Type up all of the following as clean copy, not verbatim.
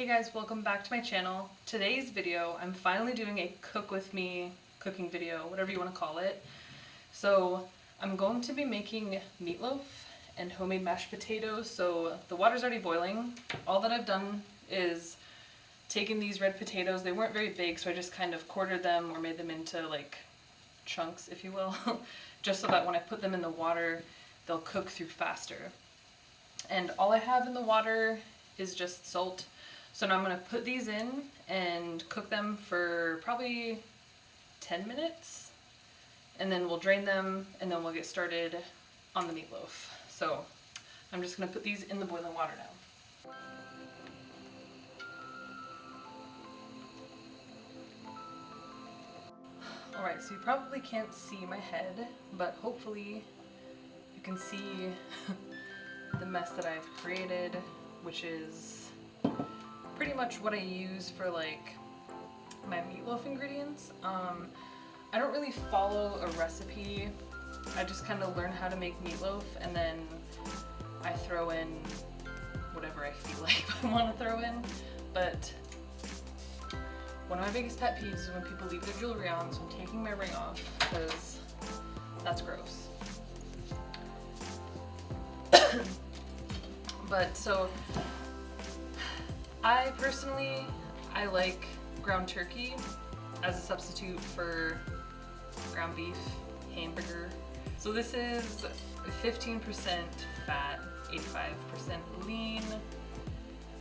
Hey guys, welcome back to my channel. Today's video, I'm finally doing a cook with me cooking video, whatever you want to call it. So I'm going to be making meatloaf and homemade mashed potatoes. So the water's already boiling. All that I've done is taken these red potatoes. They weren't very big, so I just kind of quartered them or made them into like chunks, if you will, just so that when I put them in the water, they'll cook through faster. And all I have in the water is just salt. So now I'm going to put these in and cook them for probably 10 minutes. And then we'll drain them and then we'll get started on the meatloaf. So I'm just going to put these in the boiling water now. Alright, so you probably can't see my head, but hopefully you can see the mess that I've created, which is pretty much what I use for like my meatloaf ingredients. I don't really follow a recipe. I just kind of learn how to make meatloaf and then I throw in whatever I feel like I want to throw in. But one of my biggest pet peeves is when people leave their jewelry on, so I'm taking my ring off because that's gross. But so I personally like ground turkey as a substitute for ground beef hamburger. So this is 15% fat, 85% lean.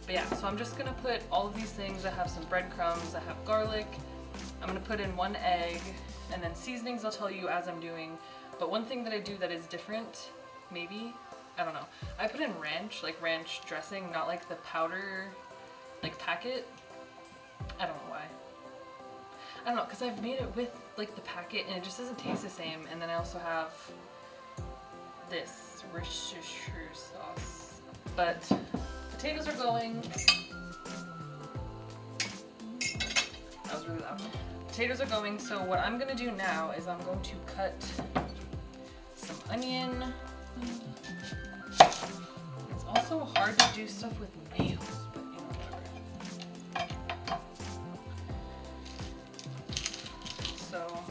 But yeah, so I'm just gonna put all of these things. I have some breadcrumbs, I have garlic. I'm gonna put in 1 egg, and then seasonings I'll tell you as I'm doing. But one thing that I do that is different, maybe, I don't know. I put in ranch, like ranch dressing, not like the powder, like packet. I don't know why. I don't know, because I've made it with like the packet and it just doesn't taste the same. And then I also have this Worcestershire sauce. But potatoes are going. That was really loud. Potatoes are going, so what I'm gonna do now is I'm going to cut some onion. It's also hard to do stuff with nails, but you know, whatever. So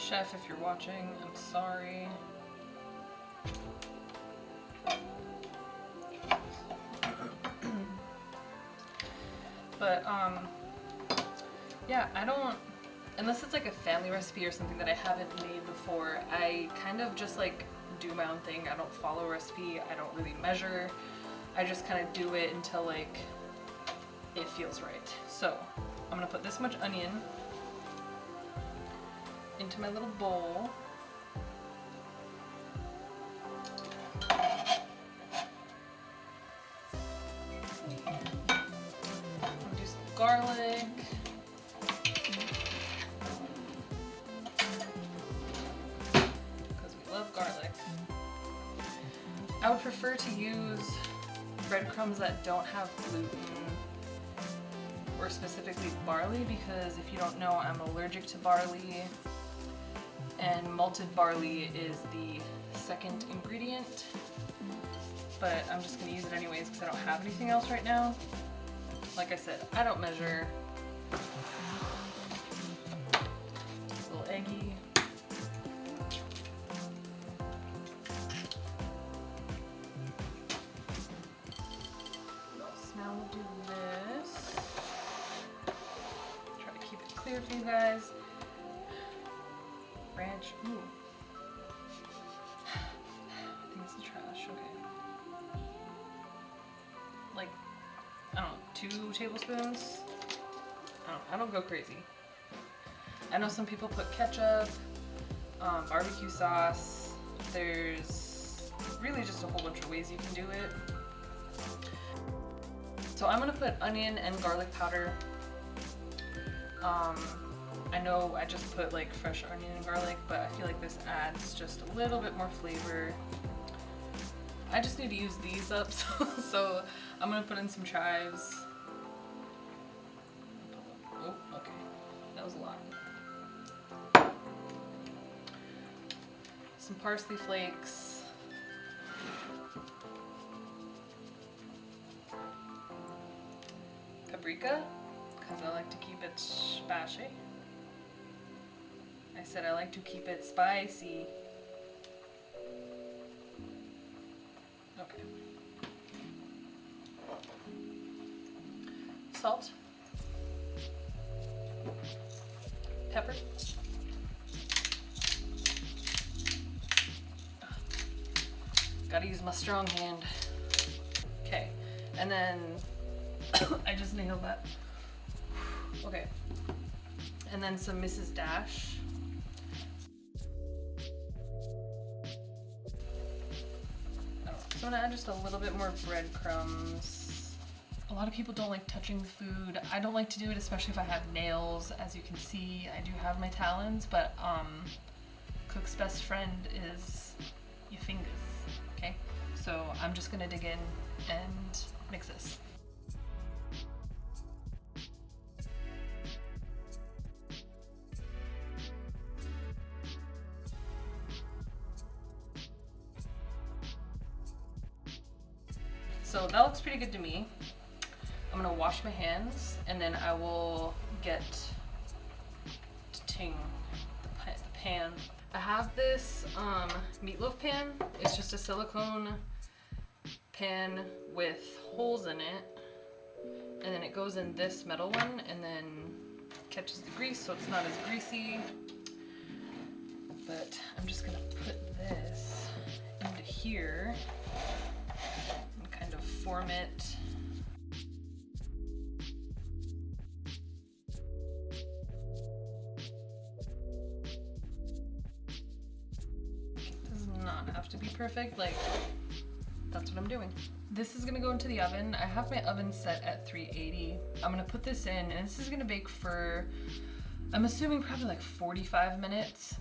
Chef, if you're watching, I'm sorry. But yeah, I don't, unless it's like a family recipe or something that I haven't made before, I kind of just like do my own thing. I don't follow a recipe, I don't really measure. I just kind of do it until like it feels right. So I'm gonna put this much onion into my little bowl. I'll do some garlic. Because we love garlic. I would prefer to use breadcrumbs that don't have gluten or specifically barley, because if you don't know, I'm allergic to barley. And malted barley is the second ingredient, but I'm just going to use it anyways because I don't have anything else right now. Like I said, I don't measure. A little eggy. So now we'll do this. Try to keep it clear for you guys. Ranch. Ooh. I think it's the trash. Okay. Like, I don't know, 2 tablespoons? I don't go crazy. I know some people put ketchup, barbecue sauce. There's really just a whole bunch of ways you can do it. So I'm gonna put onion and garlic powder. I know I just put like fresh onion and garlic, but I feel like this adds just a little bit more flavor. I just need to use these up, so I'm gonna put in some chives. Oh, okay, that was a lot. Some parsley flakes. Paprika, because I like to keep it spicy. I said I like to keep it spicy. Okay. Salt. Pepper. Gotta use my strong hand. Okay, and then I just nailed that. Okay, and then some Mrs. Dash. So I'm gonna add just a little bit more breadcrumbs. A lot of people don't like touching the food. I don't like to do it, especially if I have nails. As you can see, I do have my talons, but cook's best friend is your fingers, okay? So I'm just gonna dig in and mix this. So that looks pretty good to me. I'm gonna wash my hands and then I will get the pan. I have this meatloaf pan. It's just a silicone pan with holes in it, and then it goes in this metal one and then catches the grease so it's not as greasy. But I'm just gonna put this into here and kind of form it. It does not have to be perfect, like that's what I'm doing. This is gonna go into the oven. I have my oven set at 380. I'm gonna put this in and this is gonna bake for, I'm assuming probably like 45 minutes.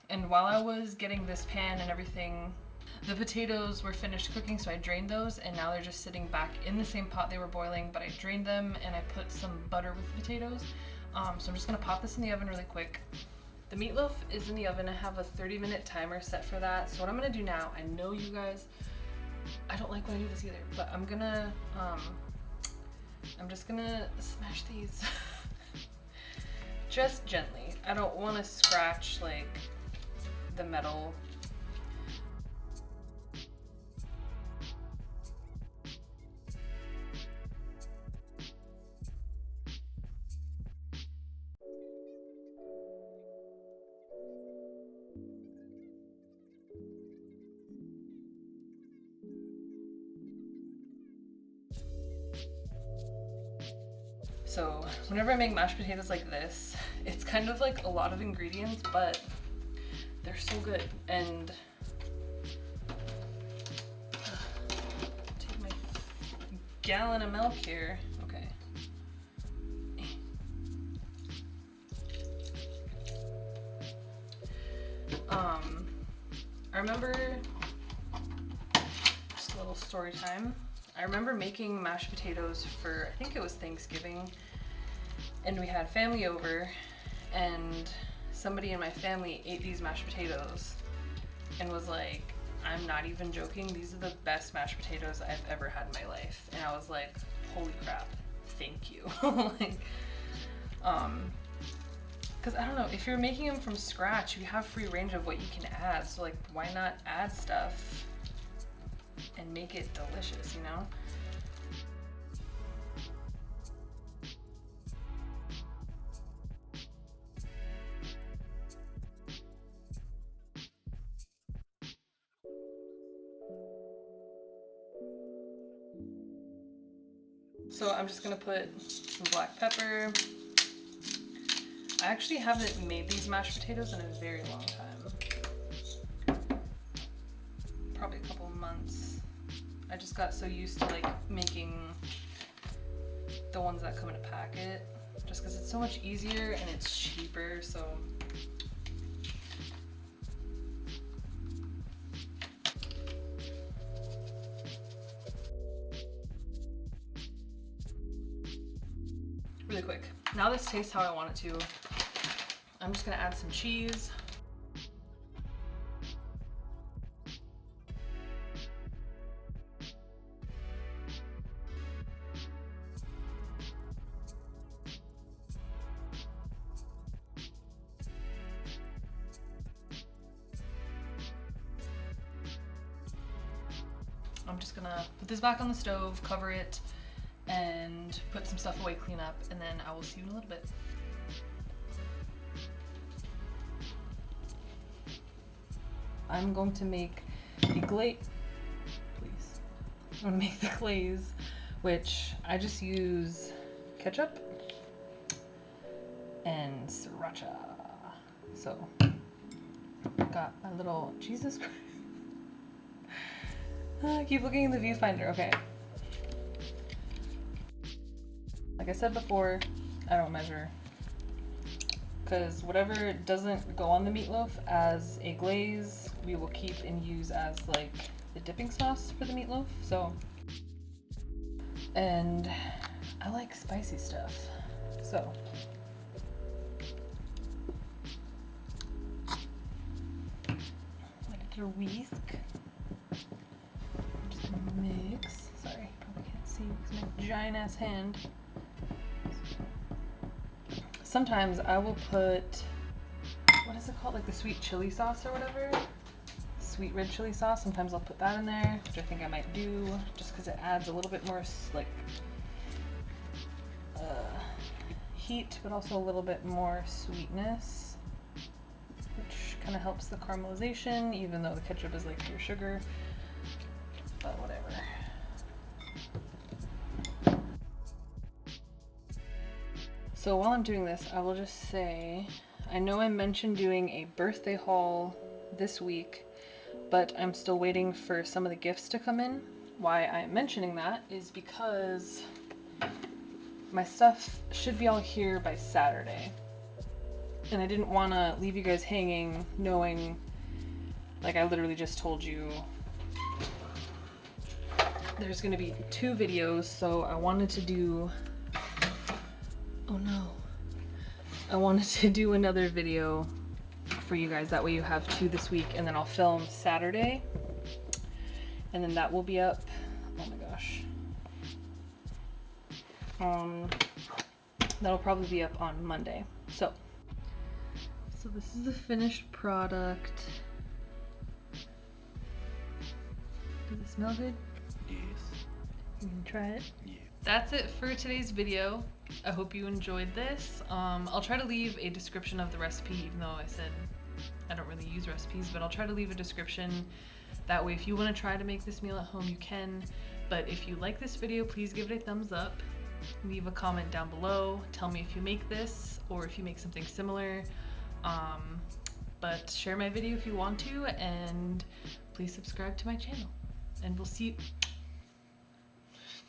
And while I was getting this pan and everything, the potatoes were finished cooking, so I drained those and now they're just sitting back in the same pot they were boiling, but I drained them and I put some butter with the potatoes. So I'm just gonna pop this in the oven really quick. The meatloaf is in the oven. I have a 30-minute timer set for that. So what I'm gonna do now, I know you guys, I don't like when I do this either, but I'm just gonna smash these just gently. I don't want to scratch like the metal. So whenever I make mashed potatoes like this, it's kind of like a lot of ingredients, but they're so good. And take my gallon of milk here. Okay. I remember, just a little story time. I remember making mashed potatoes for, I think it was Thanksgiving, and we had family over, and somebody in my family ate these mashed potatoes and was like, I'm not even joking, these are the best mashed potatoes I've ever had in my life. And I was like, holy crap, thank you. Like, because I don't know, if you're making them from scratch, you have free range of what you can add, so like, why not add stuff and make it delicious, you know? So I'm just gonna put some black pepper. I actually haven't made these mashed potatoes in a very long time. Probably a couple of months. I just got so used to like making the ones that come in a packet, just because it's so much easier and it's cheaper. So really quick, now this tastes how I want it to. I'm just gonna add some cheese. I'm just gonna put this back on the stove, cover it, and put some stuff away, clean up, and then I will see you in a little bit. I'm going to make the glaze, please. I'm gonna make the glaze, which I just use ketchup and Sriracha. So, got my little, Jesus Christ. I keep looking in the viewfinder, okay. Like I said before, I don't measure, because whatever doesn't go on the meatloaf as a glaze, we will keep and use as like the dipping sauce for the meatloaf. So, and I like spicy stuff, so. Let it whisk. Mix. Sorry, probably can't see because my giant ass hand. Sometimes I will put, what is it called? Like the sweet chili sauce or whatever? Sweet red chili sauce. Sometimes I'll put that in there, which I think I might do just because it adds a little bit more like heat, but also a little bit more sweetness, which kind of helps the caramelization, even though the ketchup is like pure sugar. But whatever. So while I'm doing this, I will just say, I know I mentioned doing a birthday haul this week, but I'm still waiting for some of the gifts to come in. Why I'm mentioning that is because my stuff should be all here by Saturday. And I didn't want to leave you guys hanging knowing, like I literally just told you, there's gonna be 2 videos, so I wanted to do, oh no, I wanted to do another video for you guys, that way you have 2 this week, and then I'll film Saturday, and then that will be up, oh my gosh, that'll probably be up on Monday. So this is the finished product. Does it smell good? Yes. You can try it? Yeah. That's it for today's video. I hope you enjoyed this. I'll try to leave a description of the recipe, even though I said I don't really use recipes, but I'll try to leave a description. That way, if you want to try to make this meal at home, you can. But if you like this video, please give it a thumbs up. Leave a comment down below. Tell me if you make this or if you make something similar. But share my video if you want to, and please subscribe to my channel. And we'll see you.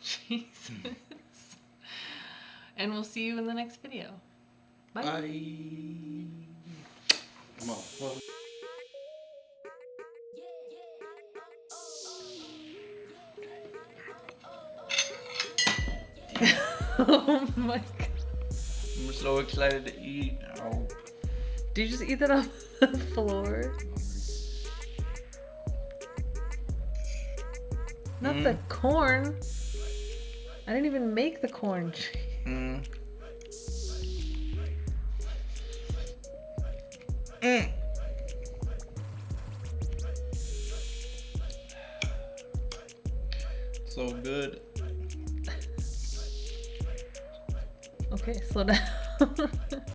Jesus. And we'll see you in the next video. Bye. Bye. Come on. Well. Oh my god. I'm so excited to eat now. Did you just eat that off the floor? Not the corn. I didn't even make the corn. So good. Okay, slow down.